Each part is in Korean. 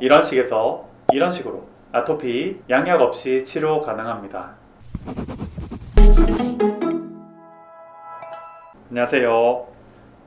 이런 식에서 이런 식으로 아토피 양약 없이 치료 가능합니다. 안녕하세요.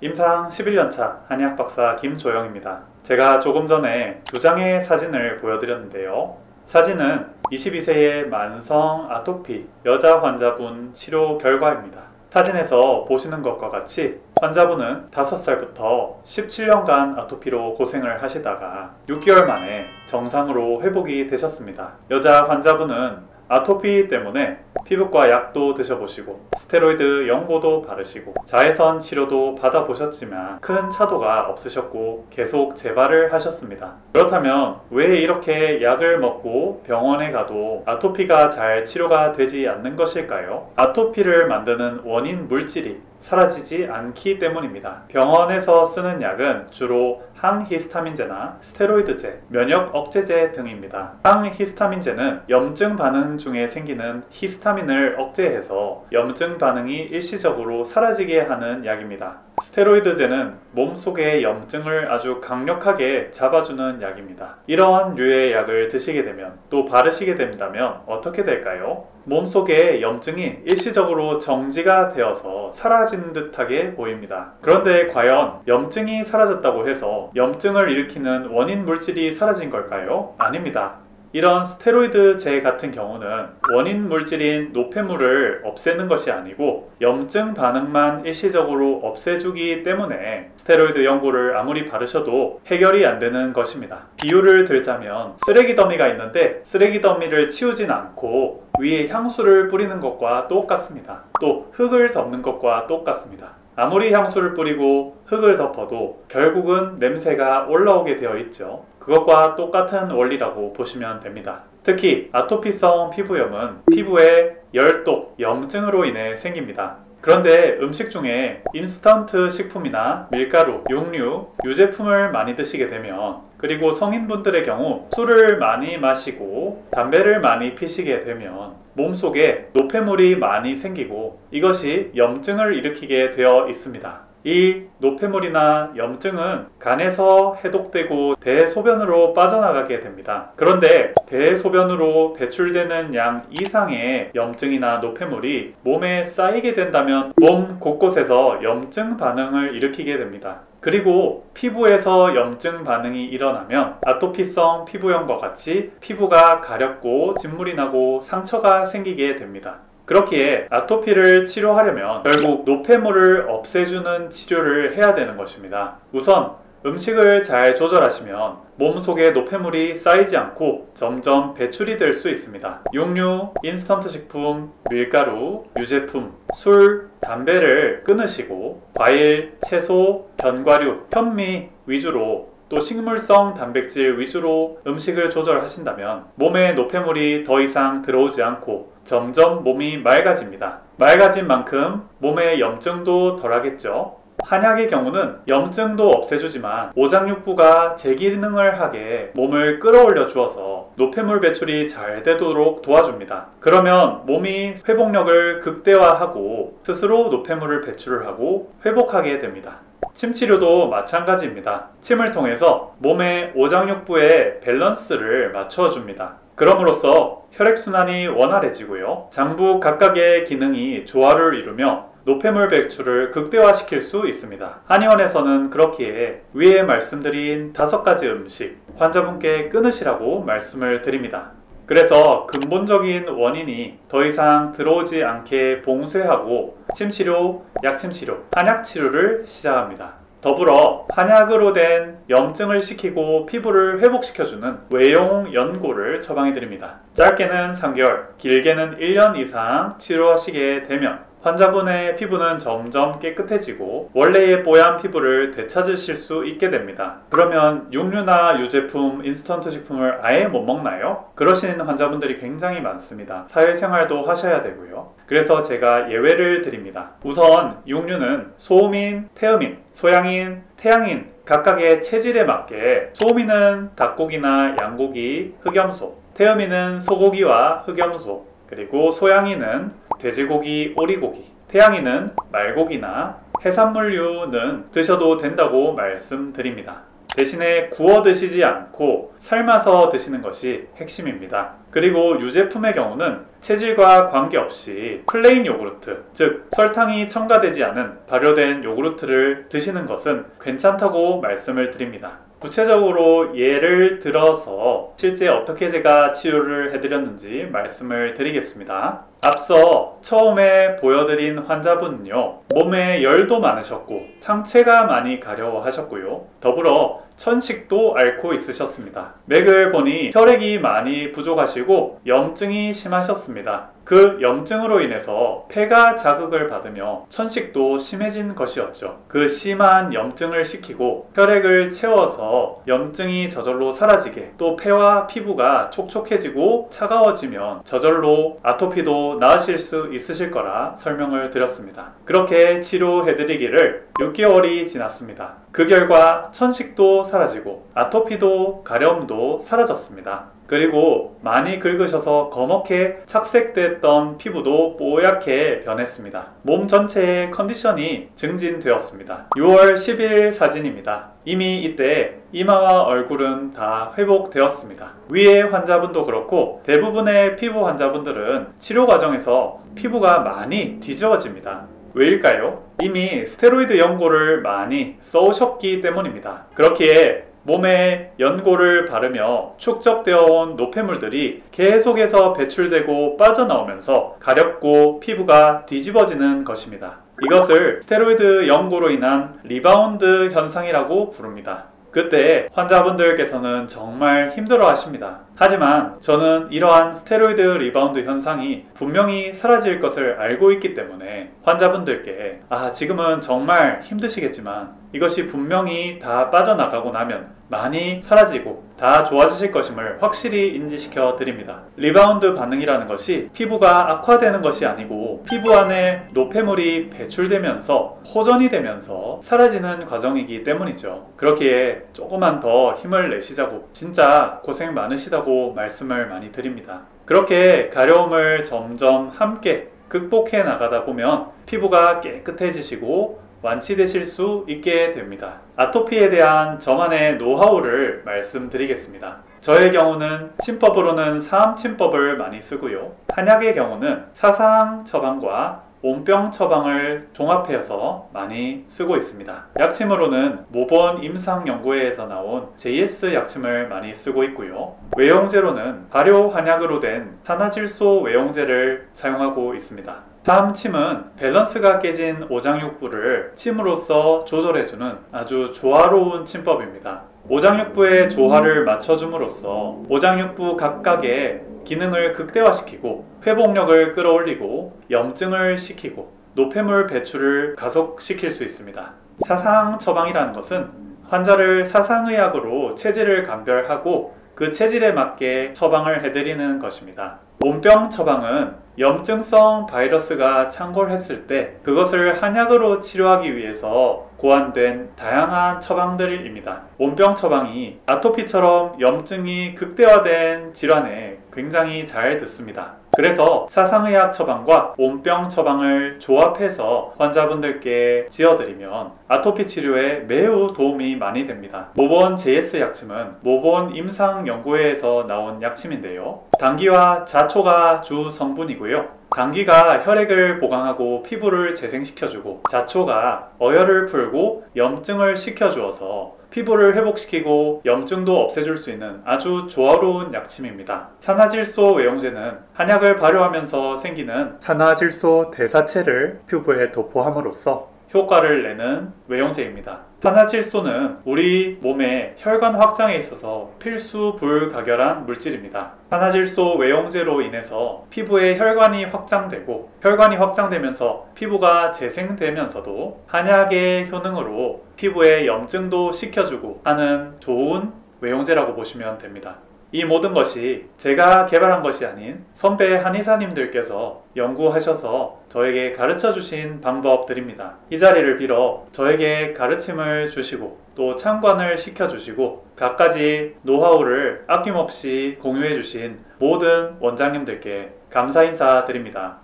임상 11년차 한의학 박사 김조영입니다. 제가 조금 전에 두 장의 사진을 보여드렸는데요. 사진은 22세의 만성 아토피 여자 환자분 치료 결과입니다. 사진에서 보시는 것과 같이 환자분은 5살부터 17년간 아토피로 고생을 하시다가 6개월 만에 정상으로 회복이 되셨습니다. 여자 환자분은 아토피 때문에 피부과 약도 드셔보시고 스테로이드 연고도 바르시고 자외선 치료도 받아보셨지만 큰 차도가 없으셨고 계속 재발을 하셨습니다. 그렇다면 왜 이렇게 약을 먹고 병원에 가도 아토피가 잘 치료가 되지 않는 것일까요? 아토피를 만드는 원인 물질이 사라지지 않기 때문입니다. 병원에서 쓰는 약은 주로 항히스타민제나 스테로이드제, 면역 억제제 등입니다. 항히스타민제는 염증 반응 중에 생기는 히스타민을 억제해서 염증 반응이 일시적으로 사라지게 하는 약입니다. 스테로이드제는 몸속의 염증을 아주 강력하게 잡아주는 약입니다. 이러한 류의 약을 드시게 되면 또 바르시게 된다면 어떻게 될까요? 몸속의 염증이 일시적으로 정지가 되어서 사라진 듯하게 보입니다. 그런데 과연 염증이 사라졌다고 해서 염증을 일으키는 원인 물질이 사라진 걸까요? 아닙니다. 이런 스테로이드제 같은 경우는 원인 물질인 노폐물을 없애는 것이 아니고 염증 반응만 일시적으로 없애주기 때문에 스테로이드 연고를 아무리 바르셔도 해결이 안 되는 것입니다. 비유를 들자면 쓰레기 더미가 있는데 쓰레기 더미를 치우진 않고 위에 향수를 뿌리는 것과 똑같습니다. 또 흙을 덮는 것과 똑같습니다. 아무리 향수를 뿌리고 흙을 덮어도 결국은 냄새가 올라오게 되어 있죠. 그것과 똑같은 원리라고 보시면 됩니다. 특히 아토피성 피부염은 피부에 열독, 염증으로 인해 생깁니다. 그런데 음식 중에 인스턴트 식품이나 밀가루, 육류, 유제품을 많이 드시게 되면 그리고 성인분들의 경우 술을 많이 마시고 담배를 많이 피시게 되면 몸속에 노폐물이 많이 생기고 이것이 염증을 일으키게 되어 있습니다. 이 노폐물이나 염증은 간에서 해독되고 대소변으로 빠져나가게 됩니다. 그런데 대소변으로 배출되는 양 이상의 염증이나 노폐물이 몸에 쌓이게 된다면 몸 곳곳에서 염증 반응을 일으키게 됩니다. 그리고 피부에서 염증 반응이 일어나면 아토피성 피부염과 같이 피부가 가렵고 진물이 나고 상처가 생기게 됩니다. 그렇기에 아토피를 치료하려면 결국 노폐물을 없애주는 치료를 해야 되는 것입니다. 우선 음식을 잘 조절하시면 몸속에 노폐물이 쌓이지 않고 점점 배출이 될 수 있습니다. 육류, 인스턴트 식품, 밀가루, 유제품, 술, 담배를 끊으시고 과일, 채소, 견과류, 현미 위주로 또 식물성 단백질 위주로 음식을 조절하신다면 몸에 노폐물이 더 이상 들어오지 않고 점점 몸이 맑아집니다. 맑아진 만큼 몸의 염증도 덜하겠죠. 한약의 경우는 염증도 없애주지만 오장육부가 재기능을 하게 몸을 끌어올려 주어서 노폐물 배출이 잘 되도록 도와줍니다. 그러면 몸이 회복력을 극대화하고 스스로 노폐물을 배출을 하고 회복하게 됩니다. 침 치료도 마찬가지입니다. 침을 통해서 몸의 오장육부의 밸런스를 맞춰줍니다. 그럼으로써 혈액순환이 원활해지고요. 장부 각각의 기능이 조화를 이루며 노폐물 배출을 극대화시킬 수 있습니다. 한의원에서는 그렇기에 위에 말씀드린 5가지 음식 환자분께 끊으시라고 말씀을 드립니다. 그래서 근본적인 원인이 더 이상 들어오지 않게 봉쇄하고 침치료, 약침치료, 한약치료를 시작합니다. 더불어 한약으로 된 염증을 식히고 피부를 회복시켜주는 외용 연고를 처방해드립니다. 짧게는 3개월, 길게는 1년 이상 치료하시게 되면 환자분의 피부는 점점 깨끗해지고 원래의 뽀얀 피부를 되찾으실 수 있게 됩니다. 그러면 육류나 유제품, 인스턴트 식품을 아예 못 먹나요? 그러시는 환자분들이 굉장히 많습니다. 사회생활도 하셔야 되고요. 그래서 제가 예외를 드립니다. 우선 육류는 소음인, 태음인, 소양인, 태양인 각각의 체질에 맞게 소음인은 닭고기나 양고기, 흑염소, 태음인은 소고기와 흑염소, 그리고 소양인은 돼지고기, 오리고기, 태양인은 말고기나 해산물류는 드셔도 된다고 말씀드립니다. 대신에 구워 드시지 않고 삶아서 드시는 것이 핵심입니다. 그리고 유제품의 경우는 체질과 관계없이 플레인 요구르트, 즉 설탕이 첨가되지 않은 발효된 요구르트를 드시는 것은 괜찮다고 말씀을 드립니다. 구체적으로 예를 들어서 실제 어떻게 제가 치료를 해드렸는지 말씀을 드리겠습니다. 앞서 처음에 보여드린 환자분은요, 몸에 열도 많으셨고 상체가 많이 가려워하셨고요, 더불어 천식도 앓고 있으셨습니다. 맥을 보니 혈액이 많이 부족하시고 염증이 심하셨습니다. 그 염증으로 인해서 폐가 자극을 받으며 천식도 심해진 것이었죠. 그 심한 염증을 식히고 혈액을 채워서 염증이 저절로 사라지게, 또 폐와 피부가 촉촉해지고 차가워지면 저절로 아토피도 나으실 수 있으실 거라 설명을 드렸습니다. 그렇게 치료해드리기를 6개월이 지났습니다. 그 결과 천식도 사라지고 아토피도 가려움도 사라졌습니다. 그리고 많이 긁으셔서 검게 착색됐던 피부도 뽀얗게 변했습니다. 몸 전체의 컨디션이 증진되었습니다. 6월 10일 사진입니다. 이미 이때 이마와 얼굴은 다 회복되었습니다. 위의 환자분도 그렇고 대부분의 피부 환자분들은 치료 과정에서 피부가 많이 뒤집어집니다. 왜일까요? 이미 스테로이드 연고를 많이 써오셨기 때문입니다. 그렇기에 몸에 연고를 바르며 축적되어 온 노폐물들이 계속해서 배출되고 빠져나오면서 가렵고 피부가 뒤집어지는 것입니다. 이것을 스테로이드 연고로 인한 리바운드 현상이라고 부릅니다. 그때 환자분들께서는 정말 힘들어 하십니다. 하지만 저는 이러한 스테로이드 리바운드 현상이 분명히 사라질 것을 알고 있기 때문에 환자분들께 지금은 정말 힘드시겠지만 이것이 분명히 다 빠져나가고 나면 많이 사라지고 다 좋아지실 것임을 확실히 인지시켜 드립니다. 리바운드 반응이라는 것이 피부가 악화되는 것이 아니고 피부 안에 노폐물이 배출되면서 호전이 되면서 사라지는 과정이기 때문이죠. 그렇기에 조금만 더 힘을 내시자고, 진짜 고생 많으시다고 말씀을 많이 드립니다. 그렇게 가려움을 점점 함께 극복해 나가다 보면 피부가 깨끗해지시고 완치되실 수 있게 됩니다. 아토피에 대한 저만의 노하우를 말씀드리겠습니다. 저의 경우는 침법으로는 사암침법을 많이 쓰고요, 한약의 경우는 사상 처방과 온병 처방을 종합해서 많이 쓰고 있습니다. 약침으로는 모본 임상연구회에서 나온 JS 약침을 많이 쓰고 있고요, 외용제로는 발효 한약으로 된 산화질소 외용제를 사용하고 있습니다. 다음 침은 밸런스가 깨진 오장육부를 침으로써 조절해주는 아주 조화로운 침법입니다. 오장육부의 조화를 맞춰줌으로써 오장육부 각각의 기능을 극대화시키고 회복력을 끌어올리고 염증을 식히고 노폐물 배출을 가속시킬 수 있습니다. 사상 처방이라는 것은 환자를 사상의학으로 체질을 감별하고 그 체질에 맞게 처방을 해드리는 것입니다. 온병 처방은 염증성 바이러스가 창궐했을 때 그것을 한약으로 치료하기 위해서 고안된 다양한 처방들입니다. 온병 처방이 아토피처럼 염증이 극대화된 질환에 굉장히 잘 듣습니다. 그래서 사상의학 처방과 온병 처방을 조합해서 환자분들께 지어드리면 아토피 치료에 매우 도움이 많이 됩니다. 모본 JS 약침은 모본 임상연구회에서 나온 약침인데요, 당귀와 자초가 주 성분이고요, 당귀가 혈액을 보강하고 피부를 재생시켜주고 자초가 어혈을 풀고 염증을 식혀주어서 피부를 회복시키고 염증도 없애줄 수 있는 아주 조화로운 약침입니다. 산화질소 외용제는 한약을 발효하면서 생기는 산화질소 대사체를 피부에 도포함으로써 효과를 내는 외용제입니다. 산화질소는 우리 몸의 혈관 확장에 있어서 필수 불가결한 물질입니다. 산화질소 외용제로 인해서 피부의 혈관이 확장되고, 혈관이 확장되면서 피부가 재생되면서도 한약의 효능으로 피부의 염증도 식혀주고 하는 좋은 외용제라고 보시면 됩니다. 이 모든 것이 제가 개발한 것이 아닌 선배 한의사님들께서 연구하셔서 저에게 가르쳐 주신 방법들입니다. 이 자리를 빌어 저에게 가르침을 주시고 또 참관을 시켜주시고 갖가지 노하우를 아낌없이 공유해 주신 모든 원장님들께 감사 인사드립니다.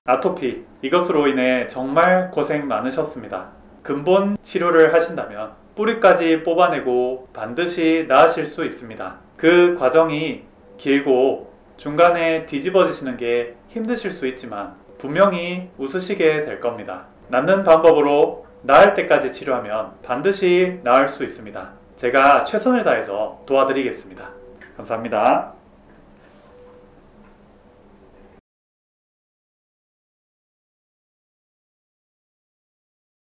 아토피, 이것으로 인해 정말 고생 많으셨습니다. 근본 치료를 하신다면 뿌리까지 뽑아내고 반드시 나으실 수 있습니다. 그 과정이 길고 중간에 뒤집어지시는 게 힘드실 수 있지만 분명히 웃으시게 될 겁니다. 낫는 방법으로 나을 때까지 치료하면 반드시 나을 수 있습니다. 제가 최선을 다해서 도와드리겠습니다. 감사합니다.